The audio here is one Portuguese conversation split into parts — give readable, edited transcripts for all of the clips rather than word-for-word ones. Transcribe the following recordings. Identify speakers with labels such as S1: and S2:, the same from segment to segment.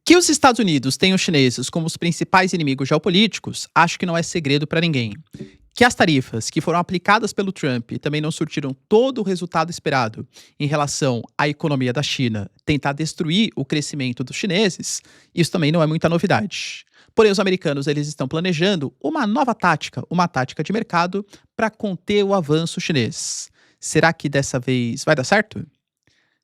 S1: Que os Estados Unidos tenham os chineses como os principais inimigos geopolíticos, acho que não é segredo para ninguém. Que as tarifas que foram aplicadas pelo Trump também não surtiram todo o resultado esperado em relação à economia da China, tentar destruir o crescimento dos chineses, isso também não é muita novidade. Porém, os americanos eles estão planejando uma nova tática, uma tática de mercado para conter o avanço chinês. Será que dessa vez vai dar certo?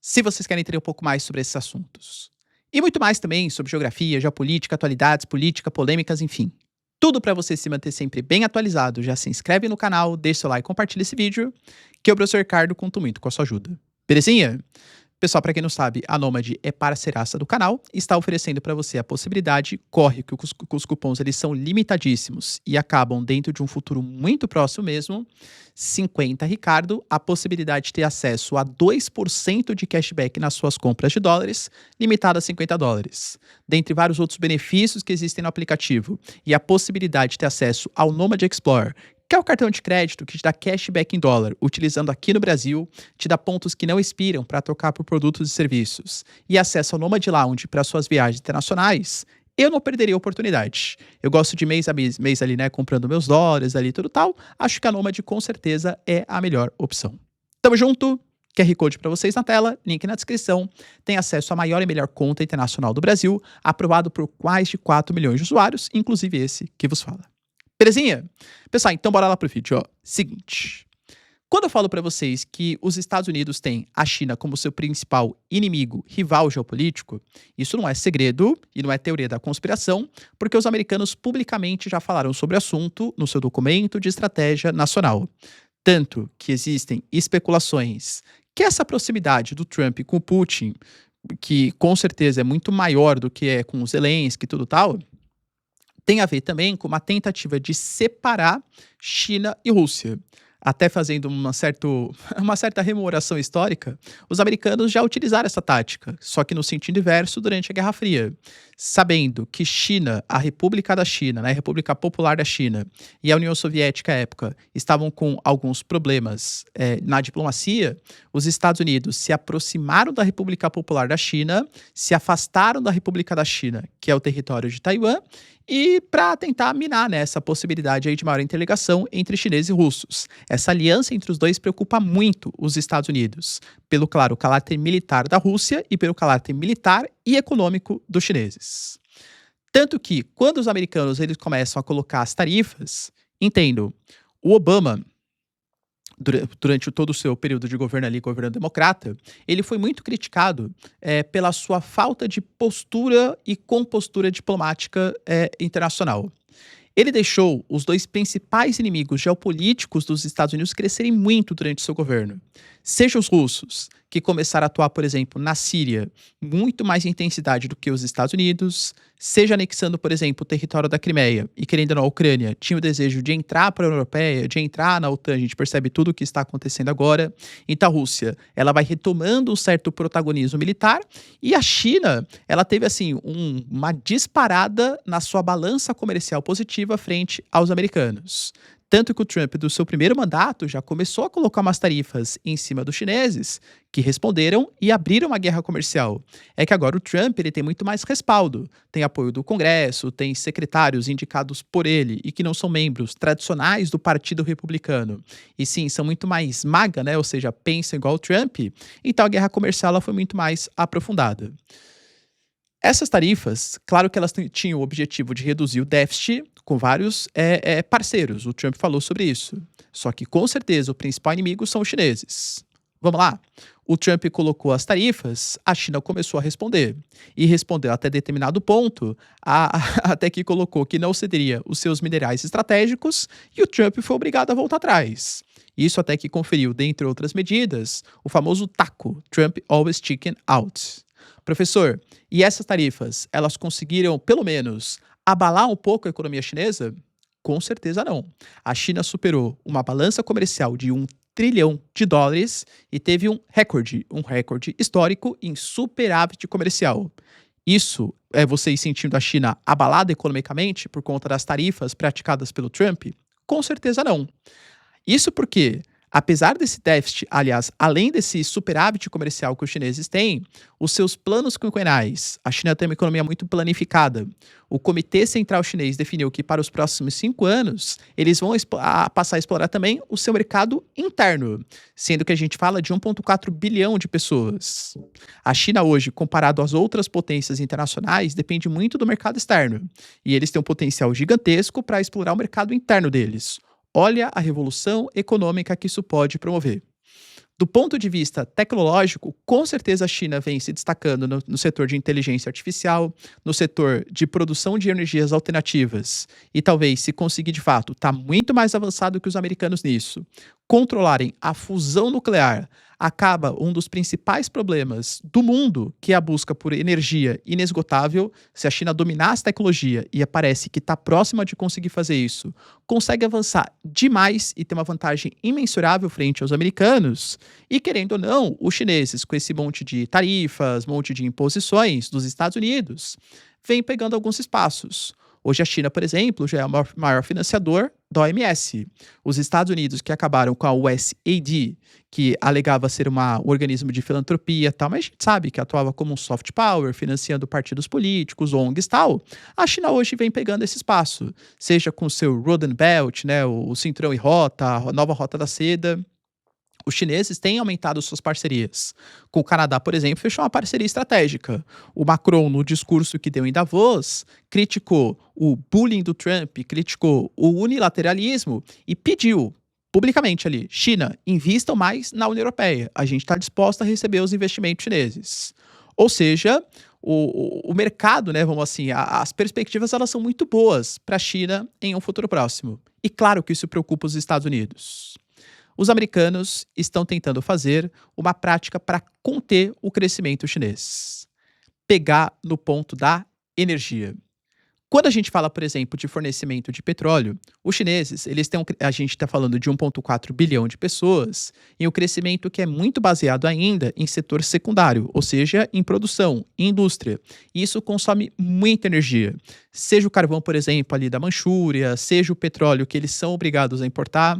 S1: Se vocês querem entender um pouco mais sobre esses assuntos. E muito mais também sobre geografia, geopolítica, atualidades, política, polêmicas, enfim. Tudo para você se manter sempre bem atualizado. Já se inscreve no canal, deixa seu like e compartilha esse vídeo, que eu, professor Ricardo, conto muito com a sua ajuda. Belezinha? Pessoal, para quem não sabe, a Nômade é parceiraça do canal e está oferecendo para você a possibilidade, corre que os cupons eles são limitadíssimos e acabam dentro de um futuro muito próximo mesmo, 50 Ricardo, a possibilidade de ter acesso a 2% de cashback nas suas compras de dólares, limitado a 50 dólares. Dentre vários outros benefícios que existem no aplicativo e a possibilidade de ter acesso ao Nômade Explorer, que é o cartão de crédito que te dá cashback em dólar, utilizando aqui no Brasil, te dá pontos que não expiram para trocar por produtos e serviços, e acesso ao Nomad Lounge para suas viagens internacionais, eu não perderia a oportunidade. Eu gosto de mês a mês ali, né, comprando meus dólares ali e tudo tal, acho que a Nomad com certeza é a melhor opção. Tamo junto, QR Code para vocês na tela, link na descrição, tem acesso à maior e melhor conta internacional do Brasil, aprovado por mais de 4 milhões de usuários, inclusive esse que vos fala. Belezinha? Pessoal, então bora lá pro vídeo, ó. Seguinte. Quando eu falo pra vocês que os Estados Unidos têm a China como seu principal inimigo, rival geopolítico, isso não é segredo e não é teoria da conspiração, porque os americanos publicamente já falaram sobre o assunto no seu documento de estratégia nacional. Tanto que existem especulações que essa proximidade do Trump com o Putin, que com certeza é muito maior do que é com o Zelensky e tudo tal, tem a ver também com uma tentativa de separar China e Rússia. Até fazendo uma certa rememoração histórica, os americanos já utilizaram essa tática, só que no sentido inverso durante a Guerra Fria. Sabendo que China, a República da China, né, a República Popular da China e a União Soviética à época estavam com alguns problemas na diplomacia, os Estados Unidos se aproximaram da República Popular da China, se afastaram da República da China, que é o território de Taiwan, e para tentar minar, né, essa possibilidade aí de maior interligação entre chineses e russos. Essa aliança entre os dois preocupa muito os Estados Unidos, pelo, claro, caráter militar da Rússia e pelo caráter militar e econômico dos chineses. Tanto que, quando os americanos eles começam a colocar as tarifas, entendo, o Obama, durante todo o seu período de governo ali, governo democrata, ele foi muito criticado pela sua falta de postura e compostura diplomática internacional. Ele deixou os dois principais inimigos geopolíticos dos Estados Unidos crescerem muito durante seu governo. Seja os russos, que começaram a atuar, por exemplo, na Síria, muito mais intensidade do que os Estados Unidos, seja anexando, por exemplo, o território da Crimeia e querendo ou não a Ucrânia, tinha o desejo de entrar para a União Europeia, de entrar na OTAN, a gente percebe tudo o que está acontecendo agora. Então a Rússia, ela vai retomando um certo protagonismo militar e a China, ela teve assim uma disparada na sua balança comercial positiva frente aos americanos. Tanto que o Trump, do seu primeiro mandato, já começou a colocar umas tarifas em cima dos chineses, que responderam e abriram uma guerra comercial. É que agora o Trump ele tem muito mais respaldo. Tem apoio do Congresso, tem secretários indicados por ele e que não são membros tradicionais do Partido Republicano. E sim, são muito mais MAGA, né? Ou seja, pensam igual o Trump. Então a guerra comercial ela foi muito mais aprofundada. Essas tarifas, claro que elas tinham o objetivo de reduzir o déficit com vários parceiros. O Trump falou sobre isso. Só que, com certeza, o principal inimigo são os chineses. Vamos lá? O Trump colocou as tarifas, a China começou a responder. E respondeu até determinado ponto, até que colocou que não cederia os seus minerais estratégicos, e o Trump foi obrigado a voltar atrás. Isso até que conferiu, dentre outras medidas, o famoso TACO, Trump Always Chicken Out. Professor, e essas tarifas, elas conseguiram, pelo menos, abalar um pouco a economia chinesa? Com certeza não. A China superou uma balança comercial de $1 trilhão e teve um recorde histórico em superávit comercial. Isso é vocês sentindo a China abalada economicamente por conta das tarifas praticadas pelo Trump? Com certeza não. Isso porque Apesar desse déficit, aliás, além desse superávit comercial que os chineses têm, os seus planos quinquenais, a China tem uma economia muito planificada. O Comitê Central Chinês definiu que para os próximos 5 anos, eles vão passar a explorar também o seu mercado interno, sendo que a gente fala de 1,4 bilhão de pessoas. A China hoje, comparado às outras potências internacionais, depende muito do mercado externo. E eles têm um potencial gigantesco para explorar o mercado interno deles. Olha a revolução econômica que isso pode promover. Do ponto de vista tecnológico, com certeza a China vem se destacando no setor de inteligência artificial, no setor de produção de energias alternativas. E talvez, se conseguir de fato, está muito mais avançado que os americanos nisso, controlarem a fusão nuclear, acaba um dos principais problemas do mundo, que é a busca por energia inesgotável. Se a China dominar essa tecnologia e parece que está próxima de conseguir fazer isso, consegue avançar demais e ter uma vantagem imensurável frente aos americanos. E querendo ou não, os chineses, com esse monte de tarifas, monte de imposições dos Estados Unidos, vêm pegando alguns espaços. Hoje a China, por exemplo, já é o maior financiador da OMS. Os Estados Unidos, que acabaram com a USAID, que alegava ser um organismo de filantropia e tal, mas a gente sabe que atuava como um soft power, financiando partidos políticos, ONGs e tal, a China hoje vem pegando esse espaço, seja com o seu Road and Belt, né, o Cinturão e Rota, a nova Rota da Seda. Os chineses têm aumentado suas parcerias. Com o Canadá, por exemplo, fechou uma parceria estratégica. O Macron, no discurso que deu em Davos, criticou o bullying do Trump, criticou o unilateralismo e pediu publicamente ali: China, invistam mais na União Europeia. A gente está disposto a receber os investimentos chineses. Ou seja, o mercado, né, vamos assim, as perspectivas elas são muito boas para a China em um futuro próximo. E claro que isso preocupa os Estados Unidos. Os americanos estão tentando fazer uma prática para conter o crescimento chinês. Pegar no ponto da energia. Quando a gente fala, por exemplo, de fornecimento de petróleo, os chineses, eles têm a gente está falando de 1,4 bilhão de pessoas, e um crescimento que é muito baseado ainda em setor secundário, ou seja, em produção, em indústria. E isso consome muita energia. Seja o carvão, por exemplo, ali da Manchúria, seja o petróleo que eles são obrigados a importar.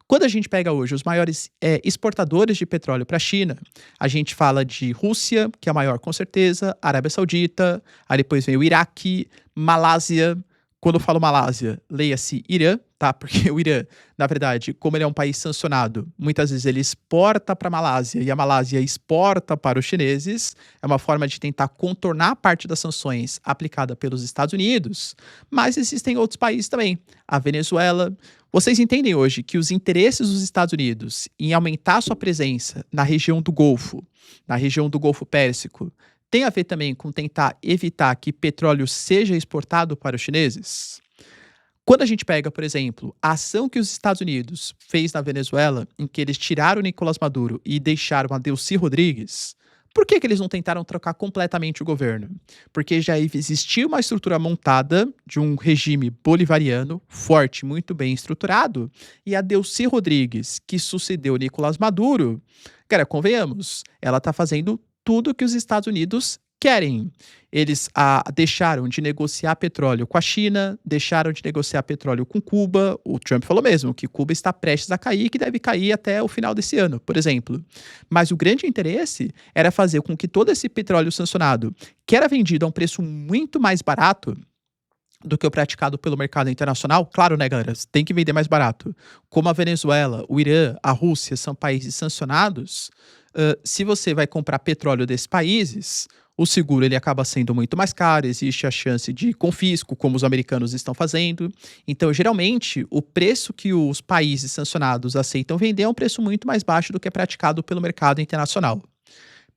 S1: Quando a gente pega hoje os maiores exportadores de petróleo para a China, a gente fala de Rússia, que é a maior com certeza, Arábia Saudita, aí depois vem o Iraque, Malásia. Quando eu falo Malásia, leia-se Irã, tá? Porque o Irã, na verdade, como ele é um país sancionado, muitas vezes ele exporta para a Malásia e a Malásia exporta para os chineses. É uma forma de tentar contornar parte das sanções aplicada pelos Estados Unidos. Mas existem outros países também. A Venezuela. Vocês entendem hoje que os interesses dos Estados Unidos em aumentar sua presença na região do Golfo Pérsico, tem a ver também com tentar evitar que petróleo seja exportado para os chineses? Quando a gente pega, por exemplo, a ação que os Estados Unidos fez na Venezuela, em que eles tiraram o Nicolás Maduro e deixaram a Delcy Rodrigues, por que eles não tentaram trocar completamente o governo? Porque já existia uma estrutura montada de um regime bolivariano, forte, muito bem estruturado, e a Delcy Rodrigues, que sucedeu Nicolás Maduro, cara, convenhamos, ela está fazendo tudo que os Estados Unidos querem. Eles deixaram de negociar petróleo com a China, deixaram de negociar petróleo com Cuba. O Trump falou mesmo que Cuba está prestes a cair e que deve cair até o final desse ano, por exemplo. Mas o grande interesse era fazer com que todo esse petróleo sancionado, que era vendido a um preço muito mais barato do que o praticado pelo mercado internacional, claro, né, galera? Tem que vender mais barato. Como a Venezuela, o Irã, a Rússia são países sancionados, se você vai comprar petróleo desses países, o seguro ele acaba sendo muito mais caro, existe a chance de confisco, como os americanos estão fazendo. Então, geralmente, o preço que os países sancionados aceitam vender é um preço muito mais baixo do que é praticado pelo mercado internacional.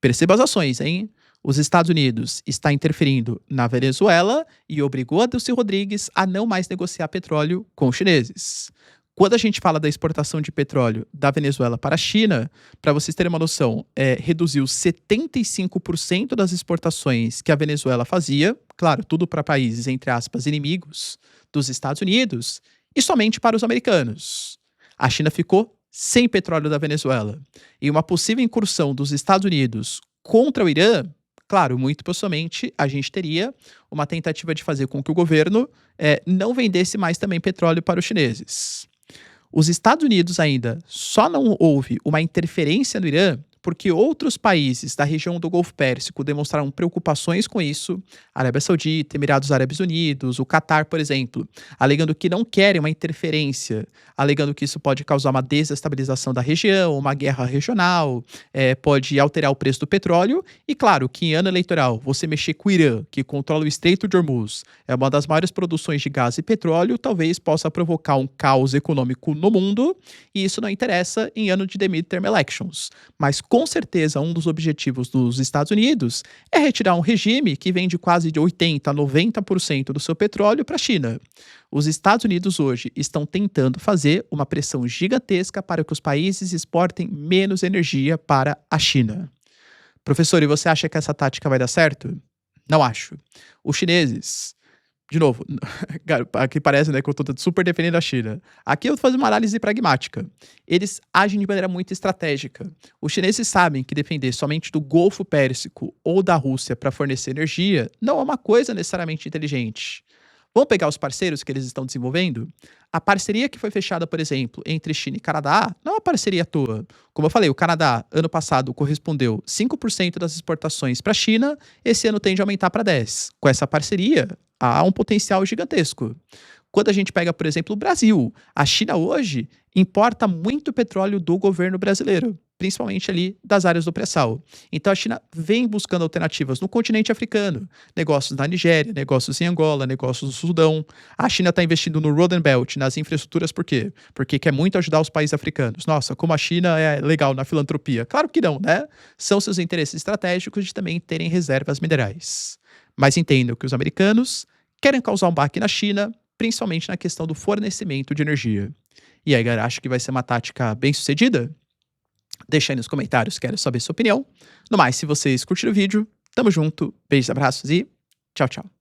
S1: Perceba as ações, hein? Os Estados Unidos está interferindo na Venezuela e obrigou a Delcy Rodrigues a não mais negociar petróleo com os chineses. Quando a gente fala da exportação de petróleo da Venezuela para a China, para vocês terem uma noção, reduziu 75% das exportações que a Venezuela fazia, claro, tudo para países, entre aspas, inimigos dos Estados Unidos, e somente para os americanos. A China ficou sem petróleo da Venezuela. E uma possível incursão dos Estados Unidos contra o Irã, claro, muito possivelmente a gente teria uma tentativa de fazer com que o governo não vendesse mais também petróleo para os chineses. Os Estados Unidos ainda só não houve uma interferência no Irã porque outros países da região do Golfo Pérsico demonstraram preocupações com isso, a Arábia Saudita, Emirados Árabes Unidos, o Catar, por exemplo, alegando que não querem uma interferência, alegando que isso pode causar uma desestabilização da região, uma guerra regional, pode alterar o preço do petróleo, e claro que em ano eleitoral, você mexer com o Irã, que controla o Estreito de Hormuz, é uma das maiores produções de gás e petróleo, talvez possa provocar um caos econômico no mundo, e isso não interessa em ano de the midterm elections. Mas com certeza um dos objetivos dos Estados Unidos é retirar um regime que vende quase de 80 a 90% do seu petróleo para a China. Os Estados Unidos hoje estão tentando fazer uma pressão gigantesca para que os países exportem menos energia para a China. Professor, e você acha que essa tática vai dar certo? Não acho. Os chineses, de novo, cara, aqui parece, né, que eu tô super defendendo a China. Aqui eu tô fazendo uma análise pragmática. Eles agem de maneira muito estratégica. Os chineses sabem que depender somente do Golfo Pérsico ou da Rússia para fornecer energia não é uma coisa necessariamente inteligente. Vamos pegar os parceiros que eles estão desenvolvendo? A parceria que foi fechada, por exemplo, entre China e Canadá, não é uma parceria à toa. Como eu falei, o Canadá, ano passado, correspondeu 5% das exportações para a China, esse ano tende a aumentar para 10%. Com essa parceria, há um potencial gigantesco. Quando a gente pega, por exemplo, o Brasil, a China hoje importa muito petróleo do governo brasileiro, principalmente ali das áreas do pré-sal. Então a China vem buscando alternativas no continente africano, negócios na Nigéria, negócios em Angola, negócios no Sudão. A China está investindo no Road and Belt, nas infraestruturas, por quê? Porque quer muito ajudar os países africanos. Nossa, como a China é legal na filantropia. Claro que não, né? São seus interesses estratégicos de também terem reservas minerais. Mas entendam que os americanos querem causar um baque na China, principalmente na questão do fornecimento de energia. E aí, galera, acha que vai ser uma tática bem sucedida? Deixa aí nos comentários, quero saber sua opinião. No mais, se vocês curtiram o vídeo, tamo junto, beijos, abraços e tchau, tchau.